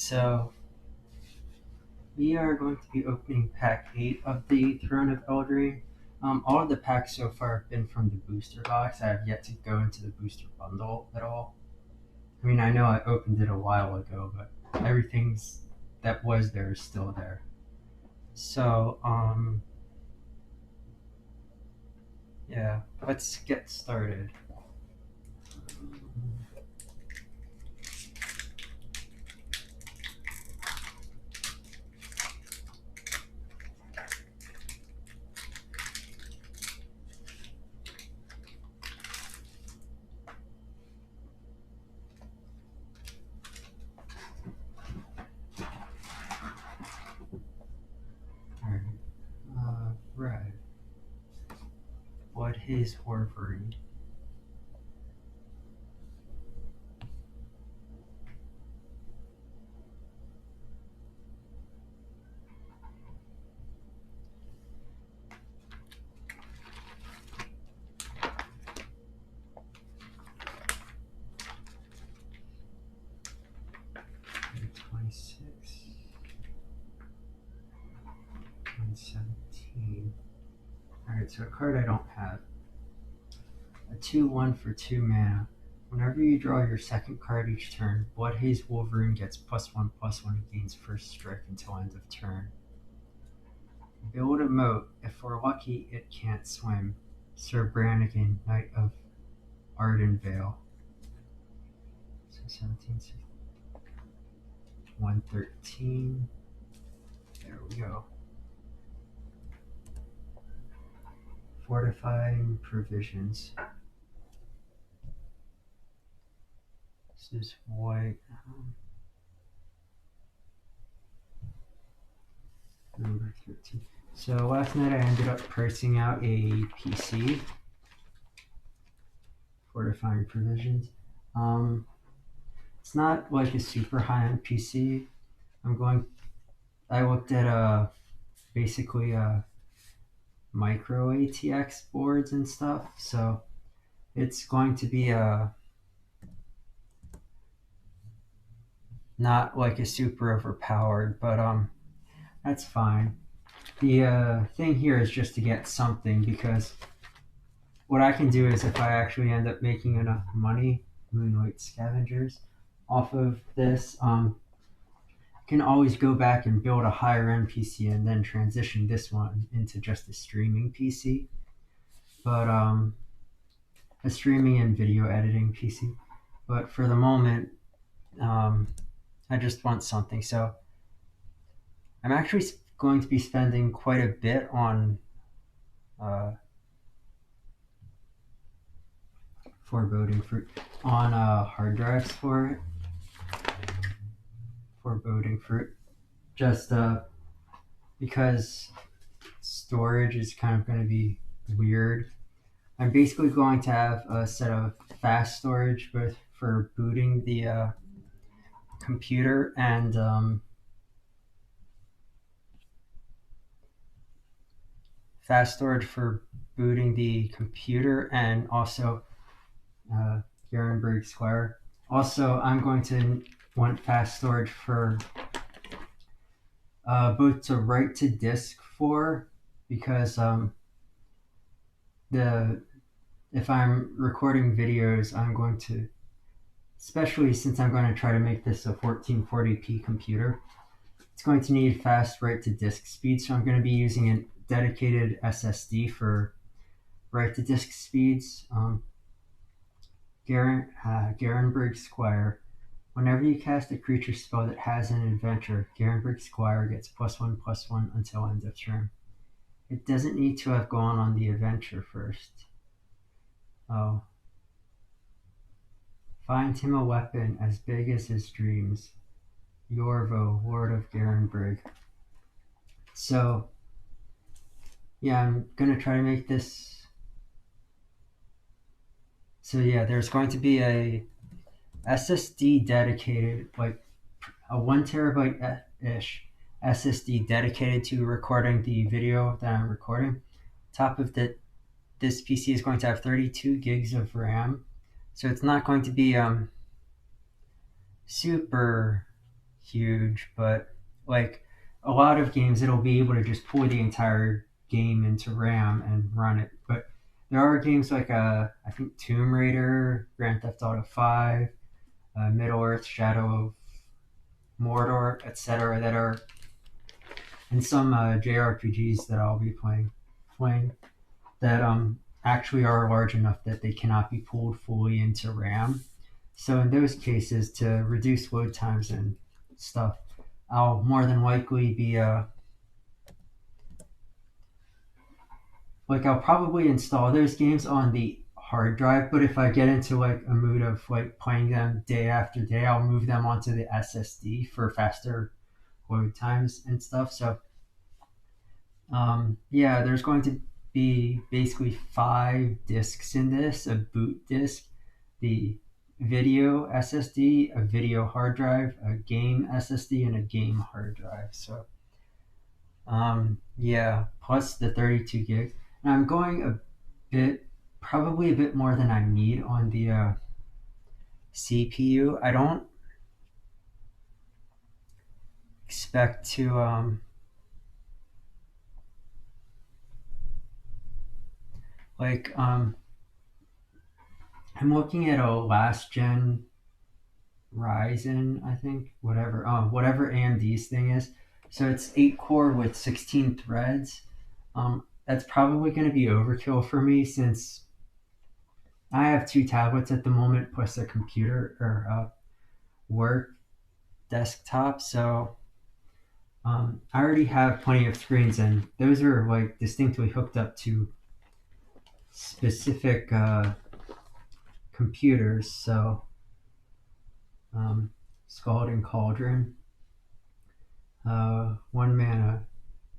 So we are going to be opening pack 8 of the Throne of Eldraine. All of the packs so far have been from the booster box. I have yet to go into the booster bundle at all. I mean, I know I opened it a while ago, but everything's that was there is still there. So, yeah, let's get started. Red. What is Horvery? '26, 117. Alright, so a card I don't have. A 2/1 for 2 mana. Whenever you draw your second card each turn, Bloodhaze Wolverine gets +1/+1 and gains first strike until end of turn. Build a moat. If we're lucky, it can't swim. Sir Brannigan, Knight of Ardenvale. So 17, 113. There we go. Fortifying Provisions. This is white. Number 13. So last night I ended up pricing out a PC. Fortifying Provisions. It's not like a super high-end PC. I looked at basically micro ATX boards and stuff, so it's going to be not like a super overpowered, but that's fine. The thing here is just to get something, because what I can do is, if I actually end up making enough money, Moonlight Scavengers, off of this, I can always go back and build a higher end PC and then transition this one into just a streaming PC. But a streaming and video editing PC. But for the moment, I just want something. So I'm actually going to be spending quite a bit on Foreboding Fruit, on hard drives for it. Foreboding Fruit. Just because storage is kind of going to be weird. I'm basically going to have a set of fast storage, both for booting the computer and fast storage for booting the computer, and also Garenberg Square. Also, I'm going to want fast storage for both to write to disk for, because if I'm recording videos, I'm going to, especially since I'm going to try to make this a 1440p computer, it's going to need fast write to disk speed, so I'm going to be using a dedicated SSD for write to disk speeds. Garenberg Squire. Whenever you cast a creature spell that has an adventure, Garenberg Squire gets +1/+1 until end of turn. It doesn't need to have gone on the adventure first. Oh. Find him a weapon as big as his dreams. Yorvo, Lord of Garenberg. So, yeah, I'm going to try to make this. So yeah, there's going to be a SSD dedicated, like a 1 terabyte-ish SSD dedicated to recording the video that I'm recording. Top of that, this PC is going to have 32 gigs of RAM, so it's not going to be super huge, but like a lot of games, it'll be able to just pull the entire game into RAM and run it. But there are games like I think Tomb Raider, Grand Theft Auto 5, Middle Earth, Shadow of Mordor, etc., that are and some JRPGs that I'll be playing that actually are large enough that they cannot be pulled fully into RAM. So in those cases, to reduce load times and stuff, I'll more than likely be like I'll probably install those games on the hard drive. But if I get into like a mood of like playing them day after day, I'll move them onto the SSD for faster load times and stuff. So yeah, there's going to be basically 5 discs in this: a boot disc, the video SSD, a video hard drive, a game SSD, and a game hard drive. So yeah, plus the 32 gigs. And I'm going probably a bit more than I need on the CPU. I don't expect to like I'm looking at a last gen Ryzen, I think, whatever AMD's thing is. So it's 8 core with 16 threads. That's probably going to be overkill for me since I have 2 tablets at the moment plus a computer or work desktop. So I already have plenty of screens, and those are like distinctly hooked up to specific computers. So Scalding Cauldron, 1 mana,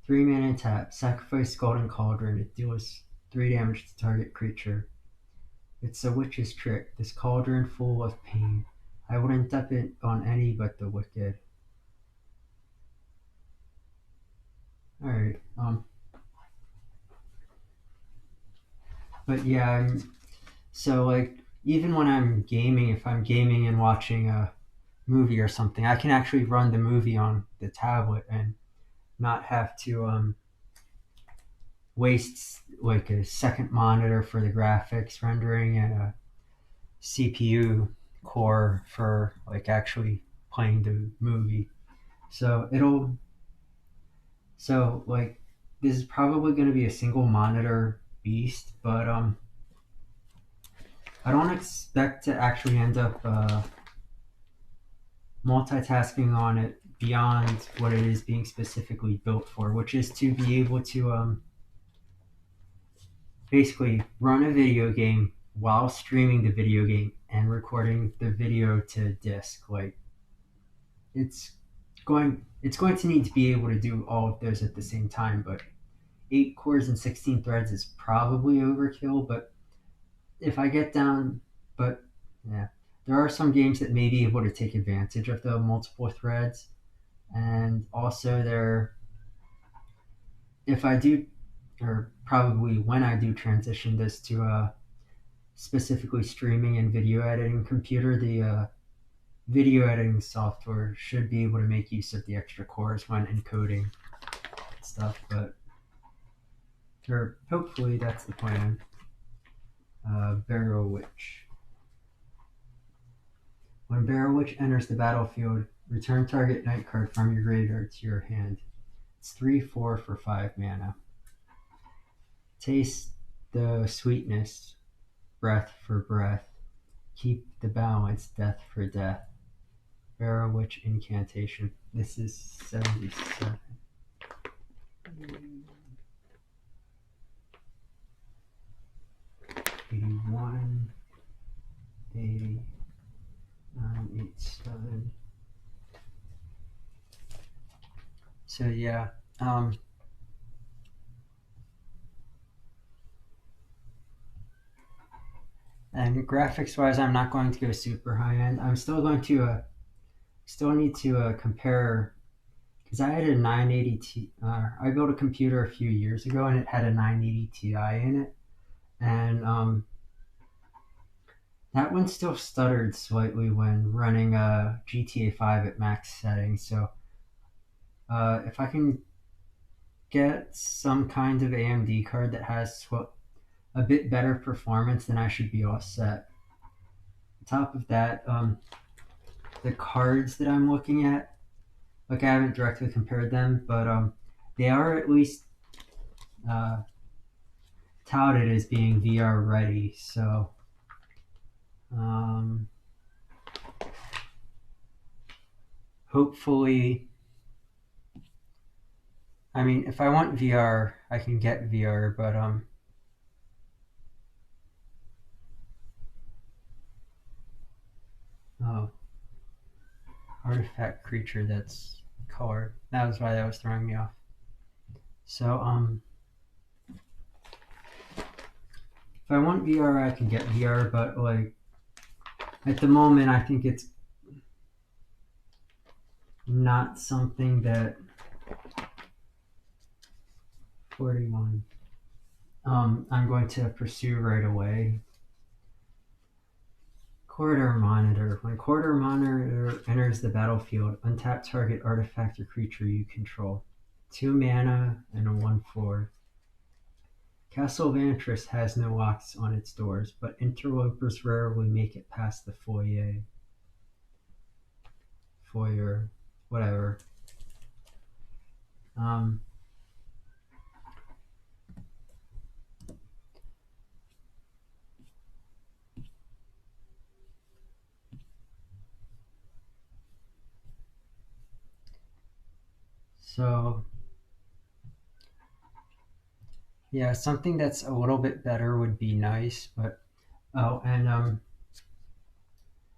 3 mana tap, sacrifice Scalding Cauldron. It deals 3 damage to target creature. It's a witch's trick. This cauldron full of pain. I wouldn't dump it on any but the wicked. Alright, but yeah, so like even when I'm gaming, if I'm gaming and watching a movie or something, I can actually run the movie on the tablet and not have to waste like a second monitor for the graphics rendering and a CPU core for like actually playing the movie. So like this is probably going to be a single monitor beast, but I don't expect to actually end up multitasking on it beyond what it is being specifically built for, which is to be able to basically run a video game while streaming the video game and recording the video to disk. Like it's going to need to be able to do all of those at the same time, but 8 cores and 16 threads is probably overkill. But if I get down, but yeah, there are some games that may be able to take advantage of the multiple threads, and also there, if I do, or probably when I do transition this to specifically streaming and video editing computer, the video editing software should be able to make use of the extra cores when encoding stuff. But or hopefully that's the plan. Barrow Witch. When Barrow Witch enters the battlefield, return target night card from your graveyard to your hand. It's 3/4 for 5 mana. Taste the sweetness, breath for breath. Keep the balance, death for death. Barrow Witch incantation. This is 77. 81, 80, 987. So yeah, and graphics wise, I'm not going to go super high end. I'm still going to still need to compare because I had a 980 Ti. I built a computer a few years ago and it had a 980 Ti in it, and That one still stuttered slightly when running GTA 5 at max settings. So if I can get some kind of AMD card that has a bit better performance, then I should be all set. On top of that, the cards that I'm looking at, like I haven't directly compared them, but they are at least uh, touted as being VR ready. So um, hopefully, I mean, if I want VR, I can get VR, but oh, artifact creature that's colored. That was why that was throwing me off. So if I want VR, I can get VR, but like at the moment, I think it's not something that 41. I'm going to pursue right away. Corridor Monitor. When Corridor Monitor enters the battlefield, untap target artifact or creature you control. 2 mana and a 1/4. Castle of Antris has no locks on its doors, but interlopers rarely make it past the foyer, whatever. Um, so yeah, something that's a little bit better would be nice, but oh, and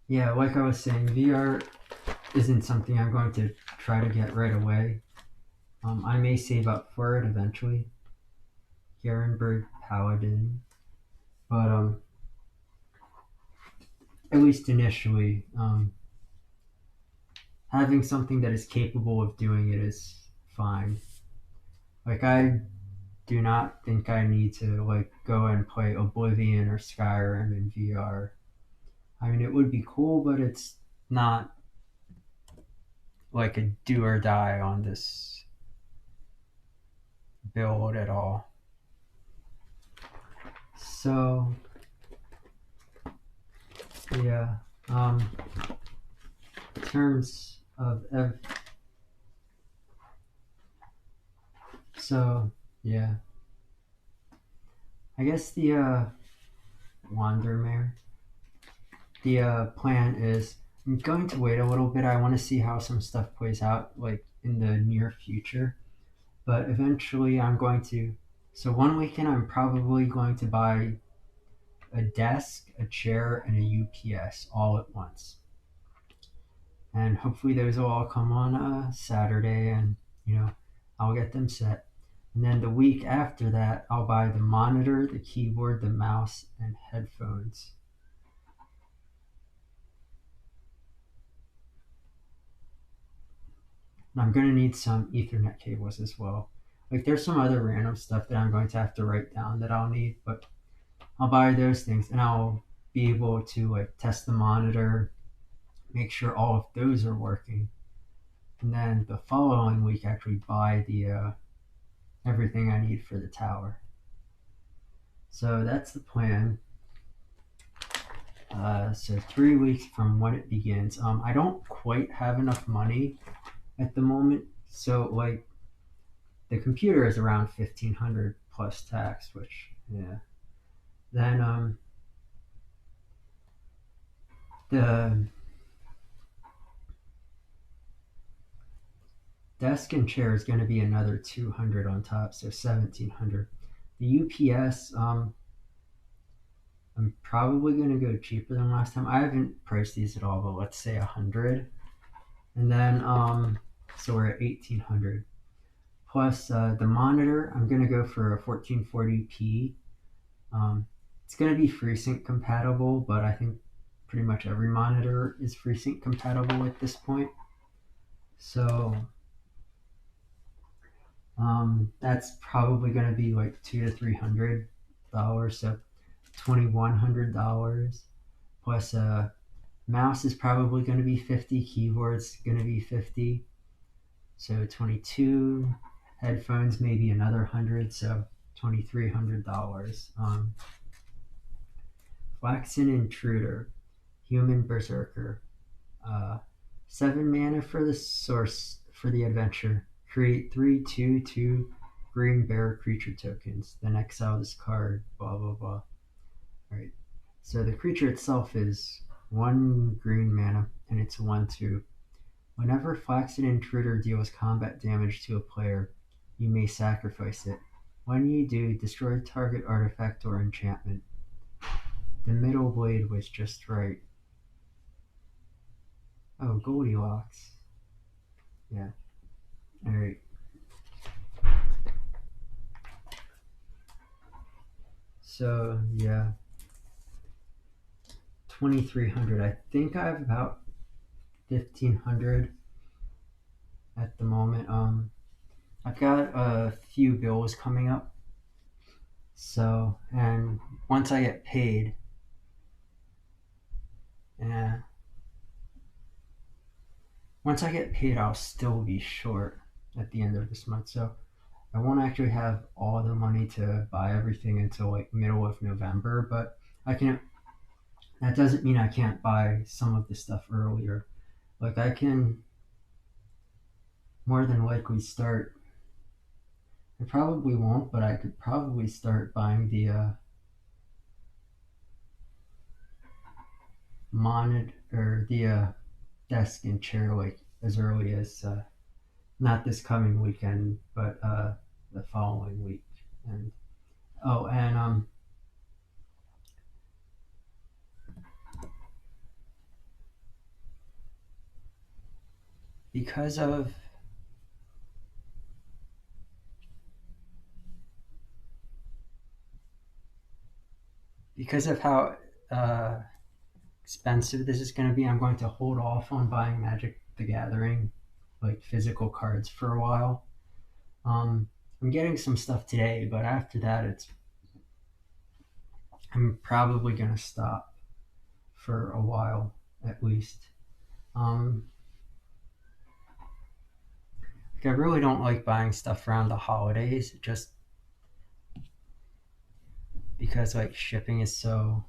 yeah, like I was saying, VR isn't something I'm going to try to get right away. I may save up for it eventually. Garenberg Paladin, but at least initially, having something that is capable of doing it is fine. Like I do not think I need to like go and play Oblivion or Skyrim in VR. I mean, it would be cool, but it's not like a do or die on this build at all. So yeah, in terms of so yeah, I guess the Wandermare. The plan is I'm going to wait a little bit. I want to see how some stuff plays out, like in the near future. But eventually, I'm going to. So one weekend, I'm probably going to buy a desk, a chair, and a UPS all at once. And hopefully, those will all come on a Saturday, and you know, I'll get them set. And then the week after that, I'll buy the monitor, the keyboard, the mouse, and headphones. And I'm going to need some Ethernet cables as well. Like there's some other random stuff that I'm going to have to write down that I'll need, but I'll buy those things and I'll be able to like test the monitor, make sure all of those are working, and then the following week actually buy the everything I need for the tower. So that's the plan. So 3 weeks from when it begins. I don't quite have enough money at the moment, so like the computer is around 1,500 plus tax, which yeah. Then the desk and chair is going to be another 200 on top, so 1,700. The UPS, I'm probably going to go cheaper than last time. I haven't priced these at all, but let's say 100, and then so we're at 1,800. Plus the monitor, I'm going to go for a 1440p. It's going to be FreeSync compatible, but I think pretty much every monitor is FreeSync compatible at this point. So that's probably going to be like $200 to $300, so $2,100. plus mouse is probably going to be 50, keyboard's going to be 50, so 22. Headphones maybe another 100, so $2,300. Flaxen Intruder, Human Berserker. 7 mana for the source for the adventure. Create 3/2/2 green bear creature tokens. Then exile this card. Blah blah blah. Alright. So the creature itself is 1 green mana and it's 1/2. Whenever Flaxen Intruder deals combat damage to a player, you may sacrifice it. When you do, destroy target artifact or enchantment. The middle blade was just right. Oh, Goldilocks. Yeah. Alright. So, yeah. 2,300. I think I have about 1,500 at the moment. I've got a few bills coming up. So, and once I get paid, I'll still be short at the end of this month. So I won't actually have all the money to buy everything until like middle of November, but I can. That doesn't mean I can't buy some of the stuff earlier. Like I can more than likely start. I probably won't, but I could probably start buying the monitor or the desk and chair like as early as not this coming weekend, but the following week. And because of how expensive this is going to be, I'm going to hold off on buying Magic the Gathering, like physical cards, for a while. I'm getting some stuff today, but after that, I'm probably going to stop for a while at least. I really don't like buying stuff around the holidays, just because like shipping is so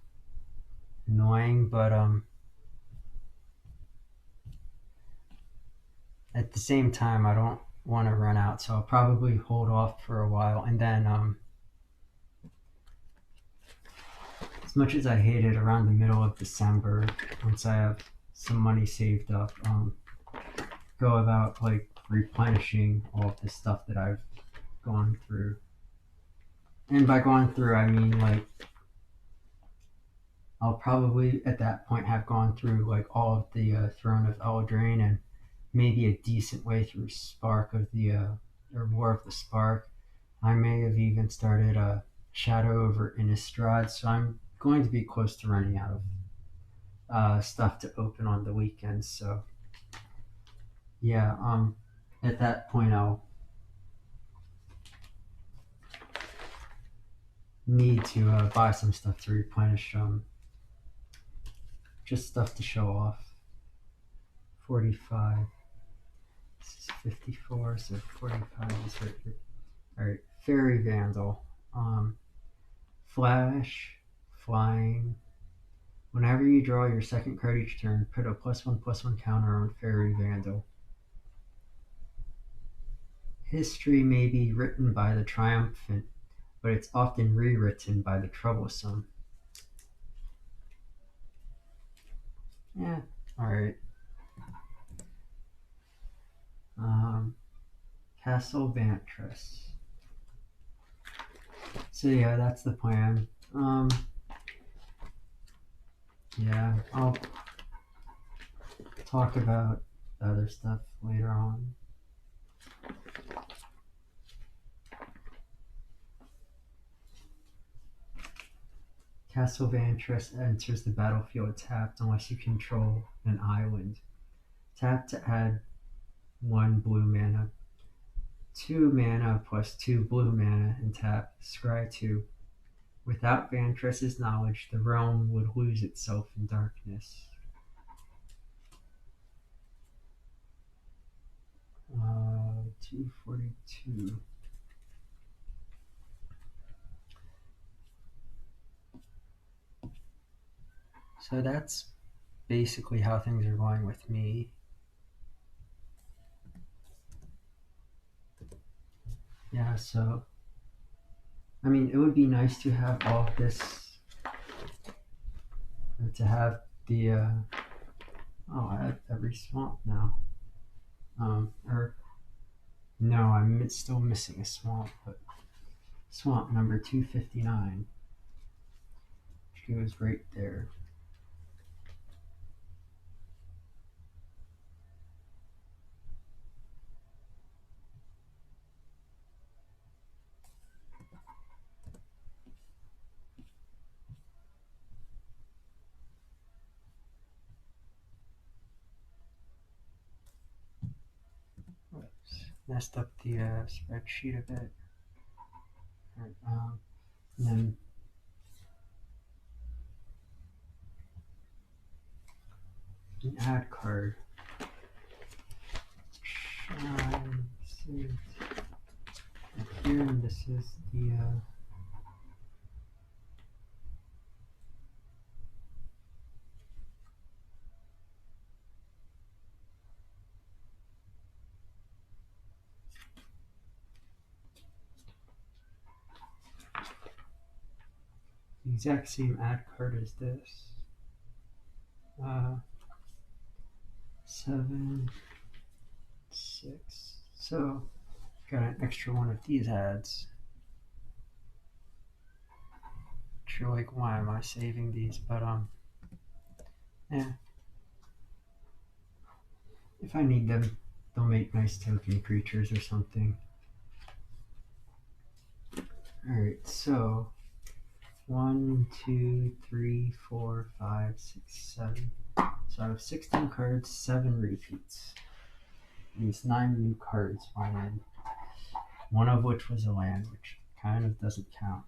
annoying. But at the same time, I don't want to run out, so I'll probably hold off for a while. And then, as much as I hate it, around the middle of December, once I have some money saved up, go about like replenishing all of the stuff that I've gone through. And by going through, I mean like I'll probably at that point have gone through like all of the Throne of Eldraine and maybe a decent way through Spark of the or more of the Spark. I may have even started Shadow over Innistrad, so I'm going to be close to running out of stuff to open on the weekends. So yeah, at that point I'll need to buy some stuff to replenish, just stuff to show off. 45. This is 54, so 45 is right here. Alright, Fairy Vandal. Flash, flying. Whenever you draw your second card each turn, put a +1/+1 counter on Fairy Vandal. History may be written by the triumphant, but it's often rewritten by the troublesome. Yeah, alright. Castle Vantress. So yeah, that's the plan. Yeah, I'll talk about the other stuff later on. Castle Vantress enters the battlefield tapped unless you control an island. Tap to add 1 blue mana. 2 mana plus 2 blue mana and tap. Scry 2. Without Vantress's knowledge, the realm would lose itself in darkness. 242. So that's basically how things are going with me. Yeah, so I mean, it would be nice to have all of this, or to have the I have every swamp now. Or no, I'm still missing a swamp, but swamp number 259, which goes right there. Whoops, messed up the spreadsheet a bit. Right, and then an add card. Here, and this is the exact same add card as this. 7, 6. So got an extra one of these ads. You're like, why am I saving these? But yeah. If I need them, they'll make nice token creatures or something. Alright, so 1, 2, 3, 4, 5, 6, 7. So I have 16 cards, 7 repeats. These 9 new cards went in. One of which was a land, which kind of doesn't count.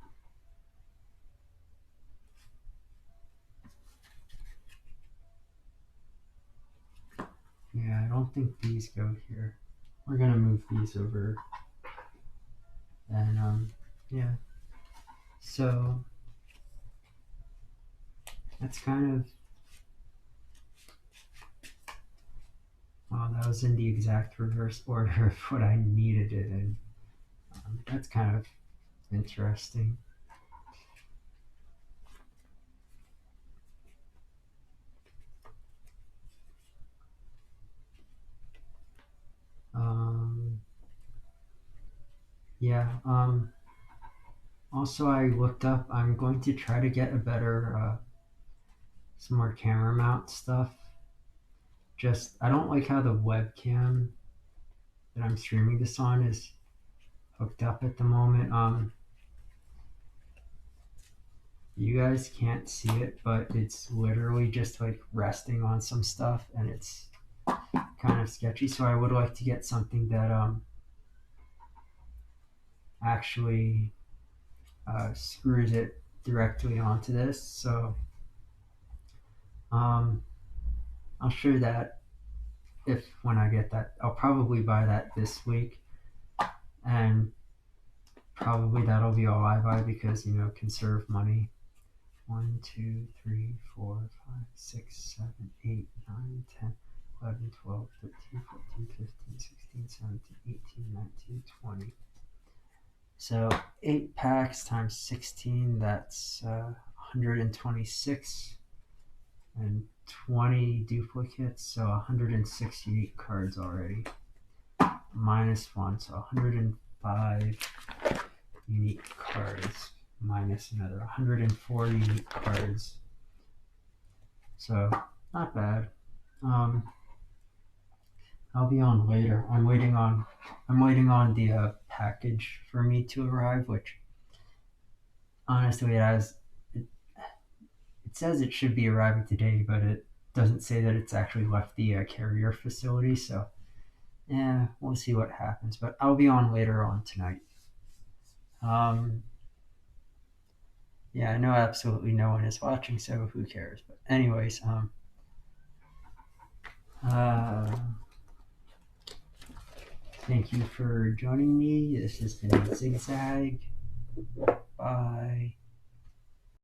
Yeah, I don't think these go here. We're gonna move these over. And yeah. So that's kind of, that was in the exact reverse order of what I needed it in. That's kind of interesting. Yeah. Also, I looked up. I'm going to try to get a better, some more camera mount stuff. Just I don't like how the webcam that I'm streaming this on is hooked up at the moment. You guys can't see it, but it's literally just like resting on some stuff, and it's kind of sketchy. So I would like to get something that actually screws it directly onto this. So I'll show that if when I get that. I'll probably buy that this week, and probably that'll be all I buy because conserve money. 1, 2, 3, 4, 5, 6, 7, 8, 9, 10, 11, 12, 13, 14, 15, 16, 17, 18, 19, 20. So 8 packs times 16, that's 126, and 20 duplicates, so 168 cards already. -1, so 105 unique cards, minus another 104 unique cards. So not bad. I'll be on later. I'm waiting on the package for me to arrive, which honestly it says it should be arriving today, but it doesn't say that it's actually left the carrier facility. So yeah, we'll see what happens. But I'll be on later on tonight. Yeah, I know absolutely no one is watching, so who cares? But anyways, uh, thank you for joining me. This has been Zigzag. Bye.